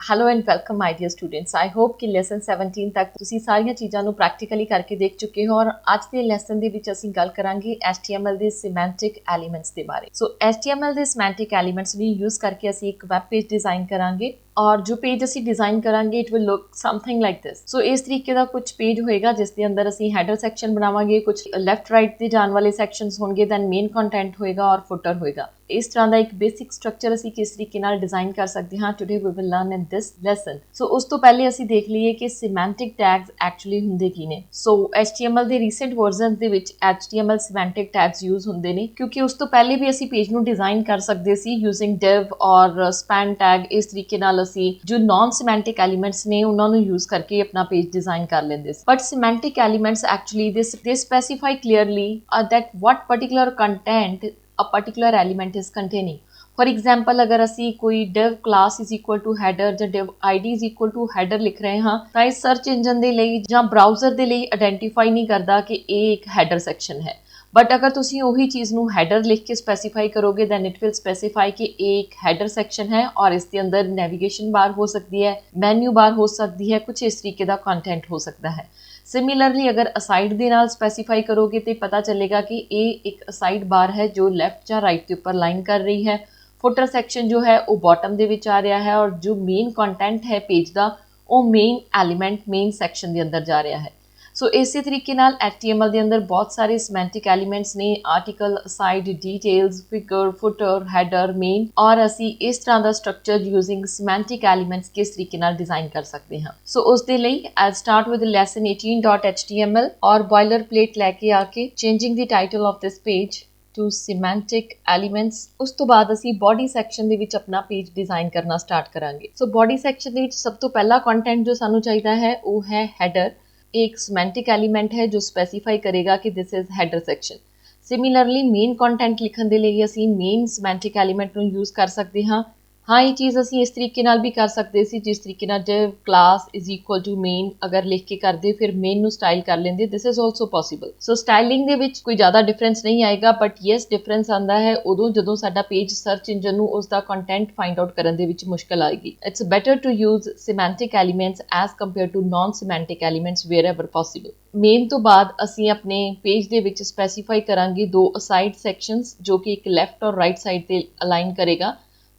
Hello and welcome my dear students. I hope ਕਿ lesson 17 ਤੱਕ ਤੁਸੀਂ ਸਾਰੀਆਂ ਚੀਜ਼ਾਂ ਨੂੰ ਪ੍ਰੈਕਟੀਕਲੀ ਕਰਕੇ ਦੇਖ ਚੁੱਕੇ ਹੋ ਔਰ ਅੱਜ ਦੇ ਲੈਸਨ ਦੇ ਵਿੱਚ ਅਸੀਂ ਗੱਲ ਕਰਾਂਗੇ HTML ਦੇ ਸਿਮੈਂਟਿਕ ਐਲੀਮੈਂਟਸ ਦੇ ਬਾਰੇ। ਸੋ HTML ਦੇ ਸਿਮੈਂਟਿਕ ਐਲੀਮੈਂਟਸ ਨੂੰ ਯੂਜ਼ ਕਰਕੇ ਅਸੀਂ ਇੱਕ ਵੈਬ ਪੇਜ ਡਿਜ਼ਾਈਨ ਕਰਾਂਗੇ और जो पेज ਅਸੀਂ डिजाइन करांगे it will look something like this. So इस तरीके ਦਾ ਕੁਝ पेज ਹੋਏਗਾ ਜਿਸ ਦੇ ਅੰਦਰ ਅਸੀਂ ਹੈਡਰ ਸੈਕਸ਼ਨ ਬਣਾਵਾਂਗੇ, ਕੁਝ ਲੈਫਟ ਰਾਈਟ ਤੇ ਜਾਣ ਵਾਲੇ ਸੈਕਸ਼ਨਸ ਹੋਣਗੇ, ਦੈਨ ਮੇਨ ਕੰਟੈਂਟ ਹੋਏਗਾ ਔਰ ਫੁਟਰ ਹੋਏਗਾ। ਇਸ ਤਰ੍ਹਾਂ ਦਾ ਇੱਕ ਬੇਸਿਕ ਸਟਰਕਚਰ ਅਸੀਂ ਕਿਸ ਤਰੀਕੇ ਨਾਲ ਡਿਜ਼ਾਈਨ ਕਰ ਸਕਦੇ ਹਾਂ today we will learn in this lesson. So ਉਸ ਤੋਂ ਪਹਿਲੇ ਅਸੀਂ ਦੇਖ ਲਈਏ ਕਿ ਸਿਮੈਂਟਿਕ ਟੈਗਸ ਐਕਚੁਅਲੀ ਹੁੰਦੇ ਕੀ ਨੇ। ਸੋ HTML ਦੇ ਰੀਸੈਂਟ ਵਰਜ਼ਨਸ ਦੇ ਵਿੱਚ HTML ਸਿਮੈਂਟਿਕ ਟੈਗਸ ਯੂਜ਼ ਹੁੰਦੇ ਨੇ ਕਿਉਂਕਿ ਉਸ ਤੋਂ ਪਹਿਲੇ ਵੀ ਅਸੀਂ ਪੇਜ ਨੂੰ ਡਿਜ਼ਾਈਨ ਕਰ ਸਕਦੇ ਸੀ ਯੂਜ਼ਿੰਗ div ਔਰ span tag। ਇਸ ਤਰੀਕੇ ਨਾਲ ਅਸੀਂ ਜੋ ਨॉन ਸਿਮੈਂਟਿਕ ਐਲੀਮੈਂਟਸ ਨੇ ਉਹਨਾਂ ਨੂੰ ਯੂਜ਼ ਕਰਕੇ ਆਪਣਾ ਪੇਜ ਡਿਜ਼ਾਈਨ ਕਰ ਲੈਂਦੇ ਸੀ। But semantic elements actually they specify clearly that what particular content a particular element is containing। For example अगर असी कोई div class is equal to header ਜਾਂ div id is equal to header ਲਿਖ ਰਹੇ ਹਾਂ ਤਾਂ ਇਹ ਸਰਚ ਇੰਜਨ ਦੇ ਲਈ ਜਾਂ ਬਰਾਊਜ਼ਰ ਦੇ ਲਈ ਆਇਡੈਂਟੀਫਾਈ ਨਹੀਂ ਕਰਦਾ ਕਿ ਇਹ ਇੱਕ ਹੈਡਰ ਸੈਕਸ਼ਨ ਹੈ। बट अगर ਤੁਸੀਂ ਉਹੀ ਚੀਜ਼ ਨੂੰ ਹੈਡਰ ਲਿਖ ਕੇ ਸਪੈਸੀਫਾਈ ਕਰੋਗੇ then it will specify ਕਿ ਇਹ ਇੱਕ ਹੈਡਰ ਸੈਕਸ਼ਨ ਹੈ ਔਰ ਇਸ ਦੇ ਅੰਦਰ ਨੈਵੀਗੇਸ਼ਨ ਬਾਰ ਹੋ ਸਕਦੀ ਹੈ, ਮੈਨੂ ਬਾਰ ਹੋ ਸਕਦੀ ਹੈ, ਕੁਝ ਇਸ ਤਰੀਕੇ ਦਾ ਕੰਟੈਂਟ ਹੋ ਸਕਦਾ ਹੈ। ਸਿਮਿਲਰਲੀ ਅਗਰ ਅਸਾਈਡ ਦੇ ਨਾਲ ਸਪੈਸੀਫਾਈ ਕਰੋਗੇ ਤੇ ਪਤਾ ਚੱਲੇਗਾ ਕਿ ਇਹ ਇੱਕ ਅਸਾਈਡ ਬਾਰ ਹੈ ਜੋ ਲੈਫਟ ਜਾਂ ਰਾਈਟ ਦੇ ਉੱਪਰ ਲਾਈਨ ਕਰ ਰਹੀ ਹੈ। ਫੁਟਰ ਸੈਕਸ਼ਨ ਜੋ ਹੈ ਉਹ ਬਾਟਮ ਦੇ ਵਿੱਚ ਆ ਰਿਹਾ ਹੈ ਔਰ ਜੋ ਮੇਨ ਕੰਟੈਂਟ ਹੈ ਪੇਜ ਦਾ ਉਹ ਮੇਨ ਐਲੀਮੈਂਟ ਮੇਨ ਸੈਕਸ਼ਨ ਦੇ ਅੰਦਰ ਜਾ ਰਿਹਾ ਹੈ। ਸੋ ਇਸੇ ਤਰੀਕੇ ਨਾਲ HTML ਦੇ ਅੰਦਰ ਬਹੁਤ ਸਾਰੇ ਸਿਮੈਂਟਿਕ ਐਲੀਮੈਂਟਸ ਨੇ, article, aside, details, figure, footer, header, main ਔਰ ਅਸੀਂ ਇਸ ਤਰ੍ਹਾਂ ਦਾ ਸਟਰਕਚਰ ਯੂਜ਼ਿੰਗ ਸਿਮੈਂਟਿਕ ਐਲੀਮੈਂਟਸ ਕਿਸ ਤਰੀਕੇ ਨਾਲ ਡਿਜ਼ਾਈਨ ਕਰ ਸਕਦੇ ਹਾਂ। ਸੋ ਉਸ ਦੇ ਲਈ ਆਈ ਸਟਾਰਟ ਵਿਦ ਲੈਸਨ 18.html ਔਰ ਬੋਇਲਰ ਪਲੇਟ ਲੈ ਕੇ ਆ ਕੇ changing the title of this page to semantic elements. ਉਸ ਤੋਂ ਬਾਅਦ ਅਸੀਂ ਬੋਡੀ ਸੈਕਸ਼ਨ ਦੇ ਵਿੱਚ ਆਪਣਾ ਪੇਜ ਡਿਜ਼ਾਈਨ ਕਰਨਾ ਸਟਾਰਟ ਕਰਾਂਗੇ। ਸੋ ਬੋਡੀ ਸੈਕਸ਼ਨ ਦੇ ਵਿੱਚ ਸਭ ਤੋਂ ਪਹਿਲਾ ਕੰਟੈਂਟ ਜੋ ਸਾਨੂੰ ਚਾਹੀਦਾ ਹੈ ਉਹ ਹੈ ਹੈਡਰ। एक सिमेंटिक एलिमेंट है जो स्पेसीफाई करेगा कि this is header section. Similarly main content लिखण दे लई असीं मेन सिमेंटिक एलिमेंट नूं यूज़ कर सकते हाँ। हाँ ये चीज़ असीं इस तरीके नाल भी कर सकते सी जिस तरीके नाल div class is equal to main अगर लिख के करदे फिर मेन नूं स्टाइल कर लेंदे। This is also possible. So styling दे विच कोई ज़्यादा डिफरेंस नहीं आएगा बट येस डिफरेंस आंदा है उदों जदों साडा पेज सर्च इंजन नूं उसदा कंटेंट फाइंड आउट करन दे विच मुश्किल आएगी। It's better to use semantic elements as compare to non semantic elements wherever possible. मेन तो बाद असीं अपने पेज दे विच स्पेसीफाई करांगे दो असाइड सैक्शनस जो कि एक लैफ्ट और राइट साइड ते अलाइन करेगा।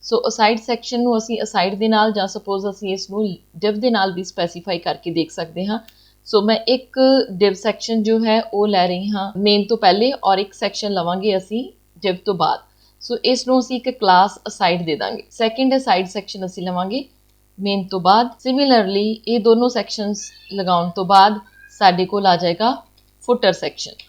सो असाइड सैक्शन ਨੂੰ ਅਸੀਂ ਅਸਾਈਡ ਦੇ ਨਾਲ ਜਾਂ ਸਪੋਜ਼ ਅਸੀਂ ਇਸ ਨੂੰ div ਦੇ ਨਾਲ ਵੀ ਸਪੈਸੀਫਾਈ ਕਰਕੇ ਦੇਖ ਸਕਦੇ ਹਾਂ। ਸੋ ਮੈਂ ਇੱਕ div ਸੈਕਸ਼ਨ ਜੋ ਹੈ ਉਹ ਲੈ ਰਹੀ ਹਾਂ ਮੇਨ ਤੋਂ ਪਹਿਲੇ ਔਰ ਇੱਕ ਸੈਕਸ਼ਨ ਲਵਾਂਗੇ ਅਸੀਂ div ਤੋਂ ਬਾਅਦ। ਸੋ ਇਸ ਨੂੰ ਅਸੀਂ ਇੱਕ ਕਲਾਸ ਅਸਾਈਡ ਦੇ ਦਾਂਗੇ। ਸੈਕੰਡ ਅਸਾਈਡ ਸੈਕਸ਼ਨ ਅਸੀਂ ਲਵਾਂਗੇ ਮੇਨ ਤੋਂ ਬਾਅਦ। ਸਿਮਿਲਰਲੀ ਇਹ ਦੋਨੋਂ ਸੈਕਸ਼ਨਸ ਲਗਾਉਣ ਤੋਂ ਬਾਅਦ ਸਾਡੇ ਕੋਲ ਆ ਜਾਏਗਾ ਫੁਟਰ ਸੈਕਸ਼ਨ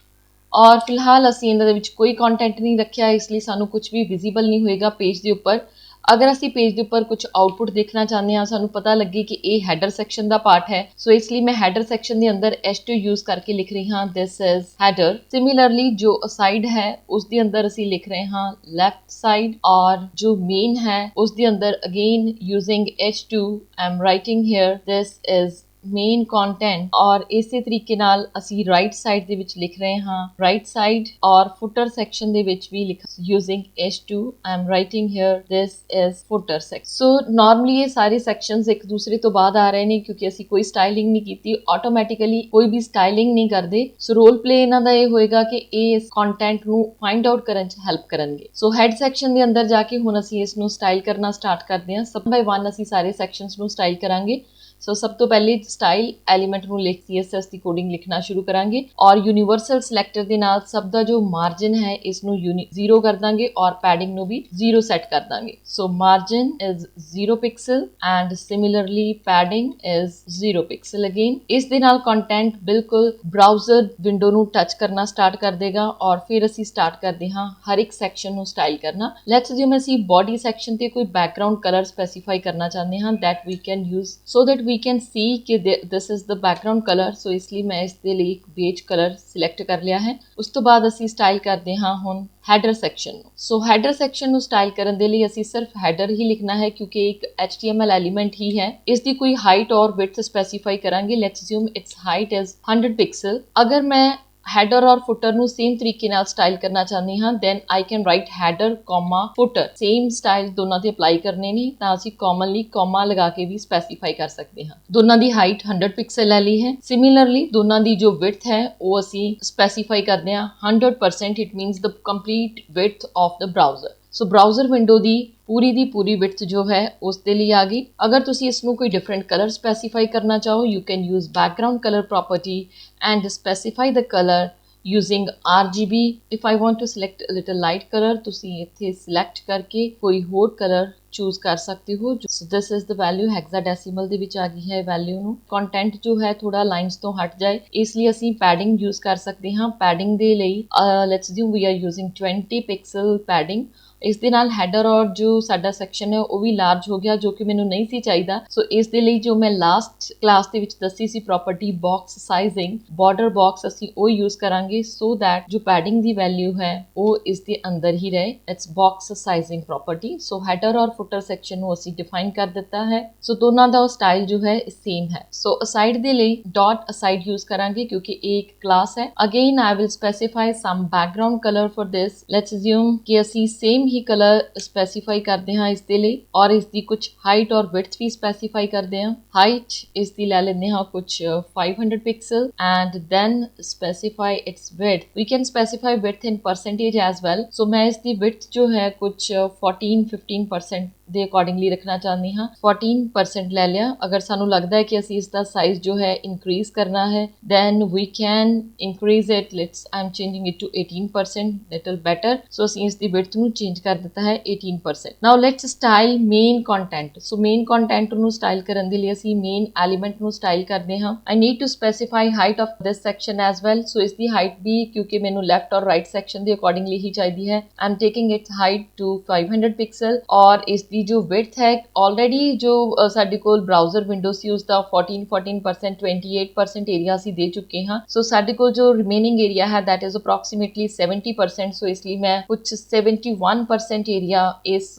ਔਰ ਫਿਲਹਾਲ ਅਸੀਂ ਇਹਨਾਂ ਦੇ ਵਿੱਚ ਕੋਈ ਕੰਟੈਂਟ ਨਹੀਂ ਰੱਖਿਆ ਇਸ ਲਈ ਸਾਨੂੰ ਕੁਝ ਵੀ ਵਿਜ਼ੀਬਲ ਨਹੀਂ ਹੋਏਗਾ ਪੇਜ ਦੇ ਉੱਪਰ। अगर असी पेज के उपर कुछ आउटपुट देखना चाहते हैं सानू पता लगे कि ये हैडर सैक्शन का पार्ट है। सो इसलिए मैं हैडर सैक्शन के अंदर h2 यूज करके लिख रही हाँ दिस इज हैडर। सिमिलरली जो साइड है उसके अंदर असी लिख रहे हाँ लेफ्ट साइड और जो मेन है उसके अंदर again using h2 I am writing here this is main content और इसे तरीके नाल असी राइट साइड दे विच लिख रहे हाँ राइट साइड और फुटर सैक्शन दे विच भी लिख using h2 I am writing here this is footer section. So normally ये सारे सैक्शंस एक दूसरे तो बाद आ रहे हैं क्योंकि असी कोई स्टाइलिंग नहीं की, ऑटोमैटिकली कोई भी स्टाइलिंग नहीं करते। सो रोल प्ले इन्हां दा ये होएगा कि इस कंटेंट नू फाइंड आउट करन च हेल्प करनगे। सो हैड सैक्शन दे अंदर जाके हुण असी इस नू स्टाइल करना स्टार्ट करते हैं। सब बाय वन असी सारे सैक्शंस नू स्टाइल करांगे। सो सब तो पहले स्टाइल एलिमेंट ਨੂੰ ਲਿਖ CSS ਦੀ ਕੋਡਿੰਗ ਲਿਖਣਾ ਸ਼ੁਰੂ ਕਰਾਂਗੇ ਔਰ ਯੂਨੀਵਰਸਲ ਸਿਲੈਕਟਰ ਦੇ ਨਾਲ ਸਭ ਦਾ ਜੋ ਮਾਰਜਨ ਹੈ ਇਸ ਨੂੰ 0 ਕਰ ਦਾਂਗੇ ਔਰ ਪੈਡਿੰਗ ਨੂੰ ਵੀ 0 ਸੈੱਟ ਕਰ ਦਾਂਗੇ। So margin is 0 pixel and similarly padding is 0 pixel again. ਇਸ ਦੇ ਨਾਲ ਕੰਟੈਂਟ ਬਿਲਕੁਲ ਬ੍ਰਾਊਜ਼ਰ ਵਿੰਡੋ ਨੂੰ ਟੱਚ ਕਰਨਾ ਸਟਾਰਟ ਕਰ ਦੇਗਾ ਔਰ ਫਿਰ ਅਸੀਂ ਸਟਾਰਟ ਕਰਦੇ ਹਾਂ ਹਰ ਇੱਕ ਸੈਕਸ਼ਨ ਨੂੰ ਸਟਾਈਲ ਕਰਨਾ। ਲੈਟਸ ਅਸਿਊਮ ਅਸੀਂ ਬਾਡੀ ਸੈਕਸ਼ਨ ਤੇ ਕੋਈ ਬੈਕਗ੍ਰਾਉਂਡ ਕਲਰ ਸਪੈਸੀਫਾਈ ਕਰਨਾ ਚਾਹੁੰਦੇ ਹਾਂ that we can use so that we can see कि this is the background color। सो इसलिए मैं इसके लिए एक बेज कलर सिलेक्ट कर लिया है। उस तो बाद असी स्टाइल करते हाँ हुण हैडर सैक्शन। सो हैडर सैक्शन स्टाइल करने के लिए असी सिर्फ हैडर ही लिखना है क्योंकि एक HTML एलिमेंट ही है। इसकी कोई हाइट और विड्थ स्पेसीफाई करांगे। Let's assume it's height is 100 pixel. अगर मैं ਹੈਡਰ ਔਰ ਫੁੱਟਰ ਨੂੰ ਸੇਮ ਤਰੀਕੇ ਨਾਲ ਸਟਾਈਲ ਕਰਨਾ ਚਾਹੁੰਦੀ ਹਾਂ, then I can write header comma footer, same style ਦੋਨਾਂ ਤੇ ਅਪਲਾਈ ਕਰਨੇ ਨੇ ਤਾਂ ਅਸੀਂ ਕਾਮਨਲੀ ਕੋਮਾ ਲਗਾ ਕੇ ਵੀ ਸਪੈਸੀਫਾਈ ਕਰ ਸਕਦੇ ਹਾਂ। ਦੋਨਾਂ ਦੀ ਹਾਈਟ 100 ਪਿਕਸਲ ਲੈ ਲਈ ਹੈ। ਸਿਮਿਲਰਲੀ ਦੋਨਾਂ ਦੀ ਜੋ ਵਿਡਥ ਹੈ ਉਹ ਅਸੀਂ ਸਪੈਸੀਫਾਈ ਕਰਦੇ ਹਾਂ 100%, it means the complete width of the browser. So browser window the Puri width ਜੋ ਹੈ ਉਸ ਦੇ ਲਈ ਆ ਗਈ। ਅਗਰ ਤੁਸੀਂ ਇਸ ਨੂੰ ਕੋਈ ਡਿਫਰੈਂਟ ਕਲਰ ਸਪੈਸੀਫਾਈ ਕਰਨਾ ਚਾਹੋ, you can use background colour property and specify the color using RGB. if I want to select a little light color, ਤੁਸੀਂ ਇੱਥੇ select ਕਰਕੇ ਕੋਈ ਹੋਰ ਕਲਰ ਚੂਜ਼ ਕਰ ਸਕਦੇ ਹੋ। so this is the value, hexadecimal ਦੇ ਵਿੱਚ ਆ ਗਈ ਹੈ ਵੈਲਿਊ ਨੂੰ। ਕੰਟੈਂਟ ਜੋ ਹੈ ਥੋੜਾ ਲਾਈਨਸ ਤੋਂ ਹਟ ਜਾਏ ਇਸ ਲਈ ਅਸੀਂ ਪੈਡਿੰਗ ਯੂਜ਼ ਕਰ ਸਕਦੇ ਹਾਂ। ਪੈਡਿੰਗ ਦੇ ਲਈ let's assume we are using 20 pixel padding. ਇਸ ਦੇ ਨਾਲ ਹੈਡਰ ਔਰ ਜੋ ਸਾਡਾ ਸੈਕਸ਼ਨ ਹੈ ਉਹ ਵੀ ਲਾਰਜ ਹੋ ਗਿਆ, ਜੋ ਕਿ ਮੈਨੂੰ ਨਹੀਂ ਸੀ ਚਾਹੀਦਾ। ਸੋ ਇਸ ਦੇ ਲਈ ਜੋ ਮੈਂ ਲਾਸਟ ਕਲਾਸ ਦੇ ਵਿੱਚ ਦੱਸੀ ਸੀ property box sizing, border box, ਅਸੀਂ ਉਹ ਯੂਜ਼ ਕਰਾਂਗੇ ਸੋ ਦੈਟ ਜੋ ਪੈਡਿੰਗ ਦੀ ਵੈਲਿਊ ਹੈ ਉਹ ਇਸ ਦੇ ਅੰਦਰ ਹੀ ਰਹੇ। It's box sizing property. So header ਔਰ ਫੁੱਟਰ ਸੈਕਸ਼ਨ ਨੂੰ ਅਸੀਂ ਡਿਫਾਈਨ ਕਰ ਦਿੱਤਾ ਹੈ। ਸੋ ਦੋਨਾਂ ਦਾ ਸਟਾਈਲ ਜੋ ਹੈ ਸੇਮ ਹੈ। ਸੋ ਅਸਾਈਡ ਦੇ ਲਈ ਡਾਟ ਅਸਾਈਡ ਯੂਜ਼ ਕਰਾਂਗੇ ਕਿਉਂਕਿ ਇਹ ਇੱਕ ਕਲਾਸ ਹੈ। Again I will specify some background colour for this. Let's assume ਕਿ ਅਸੀਂ ਸੇਮ ਹੀ ਕਲਰ ਸਪੈਸੀਫਾਈ ਕਰਦੇ ਹਾਂ ਇਸ ਦੇ ਲਈ ਔਰ ਇਸ ਦੀ ਕੁਝ ਹਾਈਟ ਔਰ ਵਿਡਥ ਵੀ ਸਪੈਸੀਫਾਈ ਕਰਦੇ ਹਾਂ। ਹਾਈਟ ਇਸ ਦੀ ਲੈ ਲੈਂਦੇ ਹਾਂ ਕੁਝ 500 pixel and then specify its width. We can specify width in percentage as well. So ਮੈਂ ਇਸ ਦੀ ਵਿਡਥ ਜੋ ਹੈ ਕੁਝ 14-15% ਦੇ ਅਕੋਰਡਿੰਗਲੀ ਰੱਖਣਾ ਚਾਹੁੰਦੀ ਹਾਂ। 14% ਲੈ ਲਿਆ। ਅਗਰ ਸਾਨੂੰ ਲੱਗਦਾ ਹੈ ਕਿ ਅਸੀਂ ਇਸ ਦਾ ਸਾਈਜ਼ ਜੋ ਹੈ ਇਨਕਰੀਜ਼ ਕਰਨਾ ਹੈ then we can increase it. Let's I am changing it to 18%, little better. So ਅਸੀਂ ਇਸ ਦੀ ਵਿਡਥ ਨੂੰ ਚੇਂਜ ਕਰ ਦਿੱਤਾ ਹੈ 18%। ਨਾਓ let's style main content. So main content ਨੂੰ ਸਟਾਈਲ ਕਰਨ ਦੇ ਲਈ ਅਸੀਂ ਮੇਨ ਐਲੀਮੈਂਟ ਨੂੰ ਸਟਾਈਲ ਕਰਦੇ ਹਾਂ। I need to specify height of this section as well. So ਇਸ ਦੀ ਹਾਈਟ ਵੀ ਕਿਉਂਕਿ ਮੈਨੂੰ ਲੈਫਟ ਔਰ ਰਾਈਟ ਸੈਕਸ਼ਨ ਦੇ ਅਕੋਰਡਿੰਗਲੀ ਹੀ ਚਾਹੀਦੀ ਹੈ। I am taking its height to 500 pixel ਔਰ ਇਸ ਦੀ ਜੋ ਵਿਡਥ ਹੈ ਆਲਰੇਡੀ ਜੋ ਸਾਡੇ ਕੋਲ ਬਰਾਊਜ਼ਰ ਵਿੰਡੋ ਸੀ ਉਸ ਦਾ 14% 28% ਏਰੀਆ ਅਸੀਂ ਦੇ ਚੁੱਕੇ ਹਾਂ। ਸੋ ਸਾਡੇ ਕੋਲ ਜੋ ਰਿਮੇਨਿੰਗ ਏਰੀਆ ਹੈ that is approximately 70%। ਸੋ ਇਸ ਲਈ ਮੈਂ ਕੁਝ 71% ਏਰੀਆ ਇਸ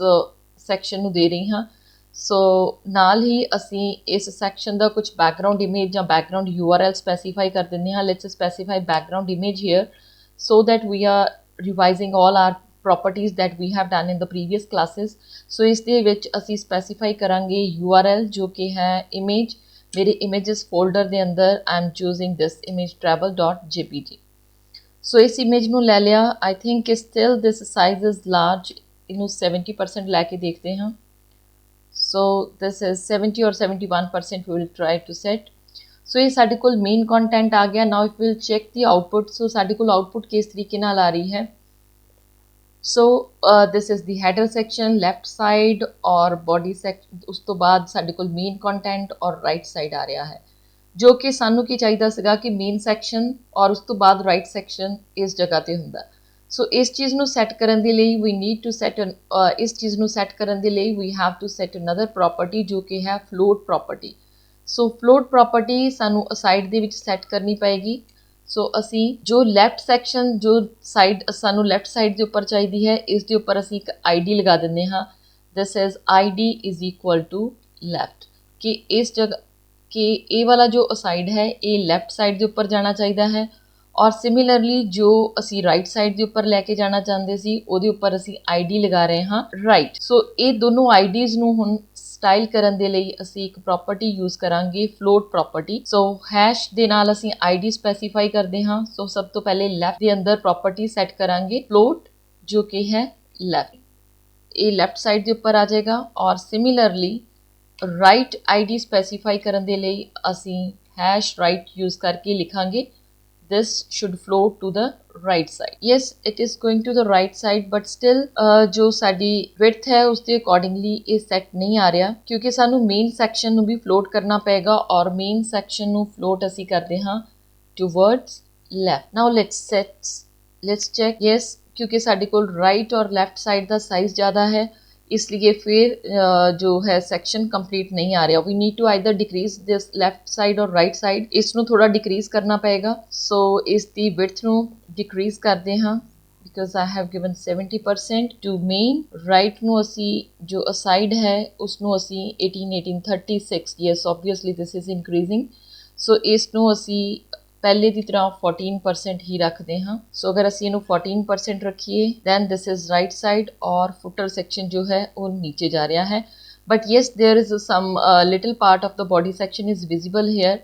ਸੈਕਸ਼ਨ ਨੂੰ ਦੇ ਰਹੀ ਹਾਂ। ਸੋ ਨਾਲ ਹੀ ਅਸੀਂ ਇਸ ਸੈਕਸ਼ਨ ਦਾ ਕੁਝ ਬੈਕਗਰਾਊਂਡ ਇਮੇਜ ਜਾਂ ਬੈਕਗਰਾਊਂਡ URL ਸਪੈਸੀਫਾਈ ਕਰ ਦਿੰਦੇ ਹਾਂ। Let's specify background image here so that we are revising all our properties that we have done in the previous classes। so ਇਸ ਦੇ ਵਿੱਚ ਅਸੀਂ ਸਪੈਸੀਫਾਈ ਕਰਾਂਗੇ URL ਜੋ ਕਿ ਹੈ image। ਮੇਰੇ images folder ਦੇ ਅੰਦਰ I am choosing this image travel.jpg। ਸੋ ਇਸ ਇਮੇਜ ਨੂੰ ਲੈ ਲਿਆ। I think still this size is large। ਇਹਨੂੰ 70% ਲੈ ਕੇ ਦੇਖਦੇ ਹਾਂ। so this is 70 or 71% we will try to set। ਸੋ ਇਹ ਸਾਡੇ ਕੋਲ ਮੇਨ ਕੰਟੈਂਟ ਆ ਗਿਆ। Now if will check the output. So ਸਾਡੇ ਕੋਲ ਆਊਟਪੁੱਟ ਕਿਸ ਤਰੀਕੇ ਨਾਲ ਆ ਰਹੀ ਹੈ। So this is the header section left side ਔਰ ਬੋਡੀ ਸੈਕਸ਼ਨ। ਉਸ ਤੋਂ ਬਾਅਦ ਸਾਡੇ ਕੋਲ ਮੇਨ ਕੰਟੈਂਟ ਔਰ ਰਾਈਟ ਸਾਈਡ ਆ ਰਿਹਾ ਹੈ, ਜੋ ਕਿ ਸਾਨੂੰ ਕੀ ਚਾਹੀਦਾ ਸੀਗਾ ਕਿ ਮੇਨ ਸੈਕਸ਼ਨ ਔਰ ਉਸ ਤੋਂ ਬਾਅਦ ਰਾਈਟ ਸੈਕਸ਼ਨ ਇਸ ਜਗ੍ਹਾ ਤੇ ਹੁੰਦਾ। ਸੋ ਇਸ ਚੀਜ਼ ਨੂੰ ਸੈੱਟ ਕਰਨ ਦੇ ਲਈ ਵੀ ਨੀਡ ਟੂ ਸੈਟ ਇਸ ਚੀਜ਼ ਨੂੰ ਸੈੱਟ ਕਰਨ ਦੇ ਲਈ we have to set another property ਜੋ ਕਿ ਹੈ float property. So float property ਸਾਨੂੰ ਅਸਾਈਡ ਦੇ ਵਿੱਚ ਸੈੱਟ ਕਰਨੀ ਪਏਗੀ। ਸੋ ਅਸੀਂ ਜੋ ਲੈਫਟ ਸੈਕਸ਼ਨ ਜੋ ਸਾਈਡ ਸਾਨੂੰ ਲੈਫਟ ਸਾਈਡ ਦੇ ਉੱਪਰ ਚਾਹੀਦੀ ਹੈ ਇਸ ਦੇ ਉੱਪਰ ਅਸੀਂ ਇੱਕ ID ਲਗਾ ਦਿੰਦੇ ਹਾਂ। This is ID is equal to left. ਕਿ ਇਸ ਜਗ੍ਹਾ ਕਿ ਇਹ ਵਾਲਾ ਜੋ ਅਸਾਈਡ ਹੈ ਇਹ ਲੈਫਟ ਸਾਈਡ ਦੇ ਉੱਪਰ ਜਾਣਾ ਚਾਹੀਦਾ ਹੈ ਔਰ ਸਿਮਿਲਰਲੀ ਜੋ ਅਸੀਂ ਰਾਈਟ ਸਾਈਡ ਦੇ ਉੱਪਰ ਲੈ ਕੇ ਜਾਣਾ ਚਾਹੁੰਦੇ ਸੀ ਉਹਦੇ ਉੱਪਰ ਅਸੀਂ ID ਲਗਾ ਰਹੇ ਹਾਂ ਰਾਈਟ। ਸੋ ਇਹ ਦੋਨੋਂ IDs ਨੂੰ ਹੁਣ ਸਟਾਈਲ ਕਰਨ ਦੇ ਲਈ ਅਸੀਂ ਇੱਕ ਪ੍ਰੋਪਰਟੀ ਯੂਜ਼ ਕਰਾਂਗੇ ਫਲੋਟ ਪ੍ਰੋਪਰਟੀ। ਸੋ ਹੈਸ਼ ਦੇ ਨਾਲ ਅਸੀਂ ID ਸਪੈਸੀਫਾਈ ਕਰਦੇ ਹਾਂ। ਸੋ ਸਭ ਤੋਂ ਪਹਿਲੇ ਲੈਫਟ ਦੇ ਅੰਦਰ ਪ੍ਰੋਪਰਟੀ ਸੈੱਟ ਕਰਾਂਗੇ ਫਲੋਟ ਜੋ ਕਿ ਹੈ ਲੈਫਟ। ਇਹ ਲੈਫਟ ਸਾਈਡ ਦੇ ਉੱਪਰ ਆ ਜਾਏਗਾ ਔਰ ਸਿਮਿਲਰਲੀ ਰਾਈਟ ID ਸਪੈਸੀਫਾਈ ਕਰਨ ਦੇ ਲਈ ਅਸੀਂ ਹੈਸ਼ ਰਾਈਟ ਯੂਜ਼ ਕਰਕੇ ਲਿਖਾਂਗੇ this should flow to the right side। yes it is going to the right side but still ਜੋ ਸਾਡੀ width ਹੈ ਉਸ ਦੇ ਅਕੋਰਡਿੰਗਲੀ ਇਹ ਸੈੱਟ ਨਹੀਂ ਆ ਰਿਹਾ ਕਿਉਂਕਿ ਸਾਨੂੰ ਮੇਨ ਸੈਕਸ਼ਨ ਨੂੰ ਵੀ ਫਲੋਟ ਕਰਨਾ ਪਏਗਾ ਔਰ ਮੇਨ ਸੈਕਸ਼ਨ ਨੂੰ ਫਲੋਟ ਅਸੀਂ ਕਰਦੇ ਹਾਂ towards left। now let's check। yes क्योंकि ਸਾਡੇ ਕੋਲ राइट और लेफ्ट साइड ਦਾ ਸਾਈਜ਼ ਜ਼ਿਆਦਾ ਹੈ इसलिए फिर जो है सेक्शन कंप्लीट नहीं आ रहा। We need to either decrease this left side और राइट साइड। इसनों थोड़ा डिक्रीज करना पएगा। सो इस दी विड्थ नूं डिक्रीज करते हाँ because I have given 70% to main. Right नूं असी जो असाइड है उसनों असी 18 36। Yes obviously this is increasing. So इसनों असी ਪਹਿਲੇ ਦੀ ਤਰ੍ਹਾਂ 14% ਹੀ ਰੱਖਦੇ ਹਾਂ। ਸੋ ਅਗਰ ਅਸੀਂ ਇਹਨੂੰ 14% ਰੱਖੀਏ then this is right side ਔਰ footer section ਜੋ ਹੈ ਉਹ ਨੀਚੇ ਜਾ ਰਿਹਾ ਹੈ। But yes, there is some little part of the body section is visible here.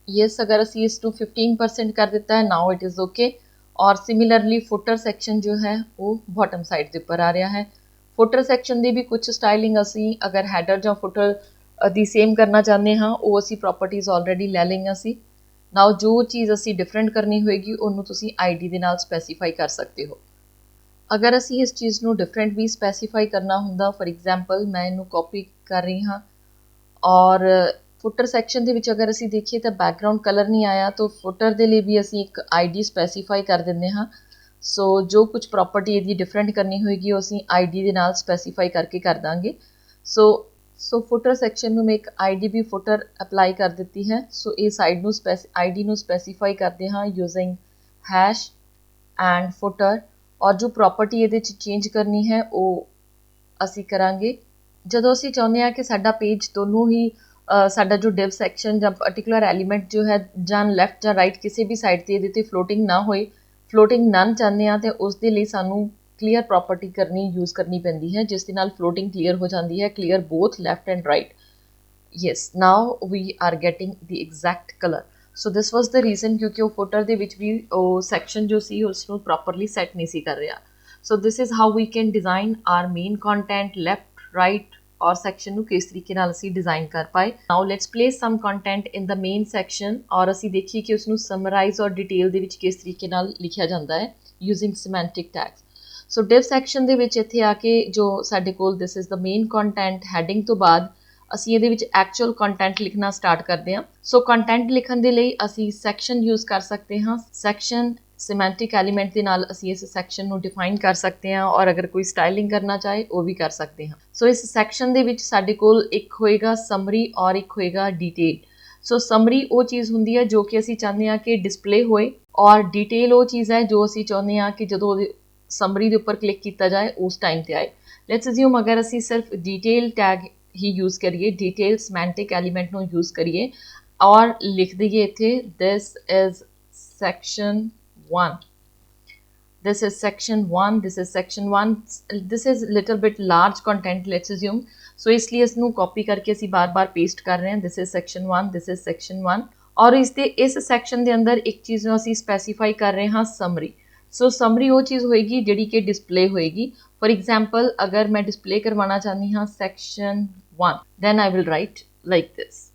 Yes, ਅਗਰ ਅਸੀਂ ਇਸ ਨੂੰ 15% ਕਰ ਦਿੱਤਾ ਹੈ now it is okay। ਔਰ ਸਿਮਿਲਰਲੀ ਫੁੱਟਰ ਸੈਕਸ਼ਨ ਜੋ ਹੈ ਉਹ ਬਾਟਮ ਸਾਈਡ ਦੇ ਉੱਪਰ ਆ ਰਿਹਾ ਹੈ। ਫੁੱਟਰ ਸੈਕਸ਼ਨ ਦੀ ਵੀ ਕੁਝ ਸਟਾਈਲਿੰਗ ਅਸੀਂ ਅਗਰ ਹੈਡਰ ਜਾਂ ਫੁੱਟਰ ਦੀ ਸੇਮ ਕਰਨਾ ਚਾਹੁੰਦੇ ਹਾਂ ਉਹ ਅਸੀਂ ਪ੍ਰੋਪਰਟੀਜ਼ ਆਲਰੇਡੀ ਲੈ ਲਈਆਂ ਸੀ। ਨਾਓ ਜੋ ਚੀਜ਼ ਅਸੀਂ ਡਿਫਰੈਂਟ ਕਰਨੀ ਹੋਏਗੀ ਉਹਨੂੰ ਤੁਸੀਂ ਆਈਡੀ ਦੇ ਨਾਲ ਸਪੈਸੀਫਾਈ ਕਰ ਸਕਦੇ ਹੋ। ਅਗਰ ਅਸੀਂ ਇਸ ਚੀਜ਼ ਨੂੰ ਡਿਫਰੈਂਟ ਵੀ ਸਪੈਸੀਫਾਈ ਕਰਨਾ ਹੁੰਦਾ, ਫॉर ਐਗਜ਼ਾਮਪਲ ਮੈਂ ਇਹਨੂੰ ਕਾਪੀ ਕਰ ਰਹੀ ਹਾਂ ਔਰ ਫੁੱਟਰ ਸੈਕਸ਼ਨ ਦੇ ਵਿੱਚ ਅਗਰ ਅਸੀਂ ਦੇਖੀਏ ਤਾਂ ਬੈਕਗਰਾਊਂਡ ਕਲਰ ਨਹੀਂ ਆਇਆ, ਤਾਂ ਫੁੱਟਰ ਦੇ ਲਈ ਵੀ ਅਸੀਂ ਇੱਕ ਆਈਡੀ ਸਪੈਸੀਫਾਈ ਕਰ ਦਿੰਦੇ ਹਾਂ। ਸੋ ਜੋ ਕੁਝ ਪ੍ਰੋਪਰਟੀ ਇਹਦੀ ਡਿਫਰੈਂਟ ਕਰਨੀ ਹੋਏਗੀ ਉਹ ਅਸੀਂ ਆਈਡੀ ਦੇ ਨਾਲ ਸਪੈਸੀਫਾਈ ਕਰਕੇ ਕਰ ਦਾਂਗੇ। ਸੋ ਫੁੱਟਰ ਸੈਕਸ਼ਨ ਨੂੰ ਮੈਂ ਇੱਕ ਆਈਡੀ ਵੀ ਫੁੱਟਰ ਅਪਲਾਈ ਕਰ ਦਿੱਤੀ ਹੈ। ਸੋ ਇਹ ਸਾਈਡ ਨੂੰ ਆਈਡੀ ਨੂੰ ਸਪੈਸੀਫਾਈ ਕਰਦੇ ਹਾਂ ਯੂਜ਼ਿੰਗ ਹੈਸ਼ ਐਂਡ ਫੁੱਟਰ, ਔਰ ਜੋ ਪ੍ਰੋਪਰਟੀ ਇਹਦੇ 'ਚ ਚੇਂਜ ਕਰਨੀ ਹੈ ਉਹ ਅਸੀਂ ਕਰਾਂਗੇ ਜਦੋਂ ਅਸੀਂ ਚਾਹੁੰਦੇ ਹਾਂ ਕਿ ਸਾਡਾ ਪੇਜ ਦੋਨੋਂ ਹੀ ਸਾਡਾ ਜੋ ਡਿਵ ਸੈਕਸ਼ਨ ਜਾਂ ਪਰਟੀਕੂਲਰ ਐਲੀਮੈਂਟ ਜੋ ਹੈ ਜਾਂ ਲੈਫਟ ਜਾਂ ਰਾਈਟ ਕਿਸੇ ਵੀ ਸਾਈਡ 'ਤੇ ਇਹਦੇ 'ਤੇ ਫਲੋਟਿੰਗ ਨਾ ਹੋਏ, ਫਲੋਟਿੰਗ ਨਨ ਚਾਹੁੰਦੇ ਹਾਂ ਤਾਂ ਉਸ ਦੇ ਲਈ ਸਾਨੂੰ ਕਲੀਅਰ ਪ੍ਰੋਪਰਟੀ ਯੂਜ਼ ਕਰਨੀ ਪੈਂਦੀ ਹੈ ਜਿਸ ਦੇ ਨਾਲ ਫਲੋਟਿੰਗ ਕਲੀਅਰ ਹੋ ਜਾਂਦੀ ਹੈ, clear both left and right. Yes, now we are getting the exact colour. So this was the reason ਕਿਉਂਕਿ ਉਹ ਫੁੱਟਰ ਦੇ ਵਿੱਚ ਵੀ ਉਹ ਸੈਕਸ਼ਨ ਜੋ ਸੀ ਉਸ ਨੂੰ ਪ੍ਰੋਪਰਲੀ ਸੈੱਟ ਨਹੀਂ ਸੀ ਕਰ ਰਿਹਾ। So this is how we can design our main content left right ਔਰ ਸੈਕਸ਼ਨ ਨੂੰ ਕਿਸ ਤਰੀਕੇ ਨਾਲ ਅਸੀਂ ਡਿਜ਼ਾਈਨ ਕਰ ਪਾਏ। Now let's place some content in the main section ਔਰ ਅਸੀਂ ਦੇਖੀਏ ਕਿ ਉਸਨੂੰ ਸਮਰਾਈਜ਼ ਔਰ ਡਿਟੇਲ ਦੇ ਵਿੱਚ ਕਿਸ ਤਰੀਕੇ ਨਾਲ ਲਿਖਿਆ ਜਾਂਦਾ ਹੈ ਯੂਜ਼ਿੰਗ ਸਿਮੈਂਟਿਕ ਟੈਗਸ। ਸੋ ਡਿਵ ਸੈਕਸ਼ਨ ਦੇ ਵਿੱਚ ਇੱਥੇ ਆ ਕੇ ਜੋ ਸਾਡੇ ਕੋਲ ਦਿਸ is the main content heading ਤੋਂ ਬਾਅਦ ਅਸੀਂ ਇਹਦੇ ਵਿੱਚ ਐਕਚੁਅਲ ਕੰਟੈਂਟ ਲਿਖਣਾ ਸਟਾਰਟ ਕਰਦੇ ਹਾਂ। ਸੋ ਕੰਟੈਂਟ ਲਿਖਣ ਦੇ ਲਈ ਅਸੀਂ ਸੈਕਸ਼ਨ ਯੂਜ਼ ਕਰ ਸਕਦੇ ਹਾਂ। ਸੈਕਸ਼ਨ ਸਿਮੈਂਟਿਕ ਐਲੀਮੈਂਟ ਦੇ ਨਾਲ ਅਸੀਂ ਇਸ ਸੈਕਸ਼ਨ ਨੂੰ ਡਿਫਾਈਨ ਕਰ ਸਕਦੇ ਹਾਂ ਔਰ ਅਗਰ ਕੋਈ ਸਟਾਈਲਿੰਗ ਕਰਨਾ ਚਾਹੇ ਉਹ ਵੀ ਕਰ ਸਕਦੇ ਹਾਂ। ਸੋ ਇਸ ਸੈਕਸ਼ਨ ਦੇ ਵਿੱਚ ਸਾਡੇ ਕੋਲ ਇੱਕ ਹੋਏਗਾ ਸਮਰੀ ਔਰ ਇੱਕ ਹੋਏਗਾ ਡਿਟੇਲ। ਸੋ ਸਮਰੀ ਉਹ ਚੀਜ਼ ਹੁੰਦੀ ਹੈ ਜੋ ਕਿ ਅਸੀਂ ਚਾਹੁੰਦੇ ਹਾਂ ਕਿ ਡਿਸਪਲੇ ਹੋਏ ਔਰ ਡਿਟੇਲ ਉਹ ਚੀਜ਼ ਹੈ ਜੋ ਅਸੀਂ ਚਾਹੁੰਦੇ ਹਾਂ ਕਿ ਜਦੋਂ ਸਮਰੀ ਦੇ ਉੱਪਰ ਕਲਿੱਕ ਕੀਤਾ ਜਾਏ ਉਸ ਟਾਈਮ ਤੇ ਆਏ। ਲੈਟਸ ਅਸਿਊਮ ਅਗਰ ਅਸੀਂ ਸਿਰਫ ਡਿਟੇਲ ਟੈਗ ਹੀ ਯੂਜ਼ ਕਰੀਏ, ਡਿਟੇਲ ਸਿਮੈਂਟਿਕ ਐਲੀਮੈਂਟ ਨੂੰ ਯੂਜ਼ ਕਰੀਏ ਔਰ ਲਿਖ ਦਈਏ ਇੱਥੇ this is section 1, this is section 1, this is section 1, this is little bit large content let's assume। so इसलिए इसनू कॉपी करके ਅਸੀਂ बार-बार पेस्ट कर रहे हैं this is section 1, this is section 1 और इस सेक्शन ਦੇ ਅੰਦਰ ਇੱਕ ਚੀਜ਼ ਨੂੰ ਅਸੀਂ ਸਪੈਸੀਫਾਈ ਕਰ ਰਹੇ ਹਾਂ ਸਮਰੀ। ਸੋ ਸਮਰੀ ਉਹ ਚੀਜ਼ ਹੋਏਗੀ ਜਿਹੜੀ ਕਿ ਡਿਸਪਲੇ ਹੋਏਗੀ। ਫॉर एग्जांपल अगर मैं डिस्प्ले करवाना चाहती हाँ section 1 then I will write like this।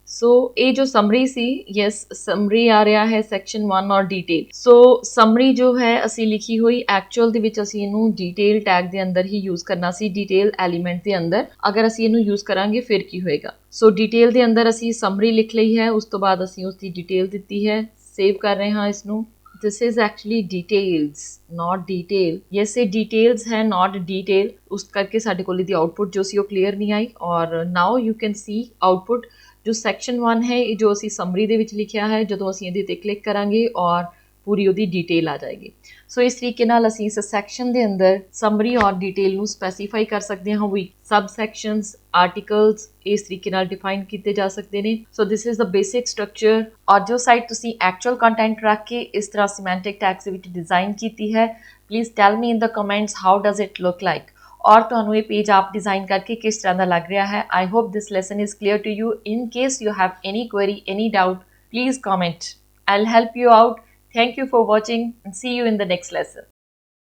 ਸੋ ਇਹ ਜੋ ਸਮਰੀ ਸੀ, ਯੈਸ ਸਮਰੀ ਆ ਰਿਹਾ ਹੈ ਸੈਕਸ਼ਨ 1 ਔਰ ਡਿਟੇਲ। ਸੋ ਸਮਰੀ ਜੋ ਹੈ ਅਸੀਂ ਲਿਖੀ ਹੋਈ ਐਕਚੁਅਲ ਦੇ ਵਿੱਚ ਅਸੀਂ ਇਹਨੂੰ ਡਿਟੇਲ ਟੈਗ ਦੇ ਅੰਦਰ ਹੀ ਯੂਜ਼ ਕਰਨਾ ਸੀ, ਡਿਟੇਲ ਐਲੀਮੈਂਟ ਦੇ ਅੰਦਰ। ਅਗਰ ਅਸੀਂ ਇਹਨੂੰ ਯੂਜ਼ ਕਰਾਂਗੇ ਫਿਰ ਕੀ ਹੋਏਗਾ। ਸੋ ਡਿਟੇਲ ਦੇ ਅੰਦਰ ਅਸੀਂ ਸਮਰੀ ਲਿਖ ਲਈ ਹੈ, ਉਸ ਤੋਂ ਬਾਅਦ ਅਸੀਂ ਉਸ ਦੀ ਡਿਟੇਲ ਦਿੱਤੀ ਹੈ। ਸੇਵ ਕਰ ਰਹੇ ਹਾਂ ਇਸਨੂੰ। This is actually details, not detail। Yes, ये details है, not detail। उस करके साढ़े कोल दी output जो सी वो clear नहीं आई। और now you can see output जो section 1 है जो असी summary ਦੇ ਵਿੱਚ ਲਿਖਿਆ ਹੈ, ਜਦੋਂ ਅਸੀਂ ਇਹਦੇ ਤੇ ਕਲਿੱਕ ਕਰਾਂਗੇ ਔਰ ਪੂਰੀ ਉਹਦੀ ਡਿਟੇਲ ਆ ਜਾਏਗੀ। ਸੋ ਇਸ ਤਰੀਕੇ ਨਾਲ ਅਸੀਂ ਇਸ ਸੈਕਸ਼ਨ ਦੇ ਅੰਦਰ ਸਮਰੀ ਔਰ ਡਿਟੇਲ ਨੂੰ ਸਪੈਸੀਫਾਈ ਕਰ ਸਕਦੇ ਹਾਂ। ਵੀ ਸਬ ਸੈਕਸ਼ਨਸ, ਆਰਟੀਕਲਸ ਇਸ ਤਰੀਕੇ ਨਾਲ ਡਿਫਾਈਨ ਕੀਤੇ ਜਾ ਸਕਦੇ ਨੇ। So this is the basic structure. ਔਰ ਜੋ ਸਾਈਟ ਤੁਸੀਂ ਐਕਚੁਅਲ ਕੰਟੈਂਟ ਰੱਖ ਕੇ ਇਸ ਤਰ੍ਹਾਂ ਸਿਮੈਂਟਿਕ ਟੈਗਸ ਦੇ ਵਿੱਚ ਡਿਜ਼ਾਈਨ ਕੀਤੀ ਹੈ, please tell me in the comments how does it look like. और ਤੁਹਾਨੂੰ ਇਹ ਪੇਜ ਆਪ ਡਿਜ਼ਾਈਨ ਕਰਕੇ ਕਿਸ ਤਰ੍ਹਾਂ ਦਾ ਲੱਗ ਰਿਹਾ ਹੈ। I hope this lesson is clear to you. In case you have any query, any doubt, please comment. I'll help you out. Thank you for watching and see you in the next lesson.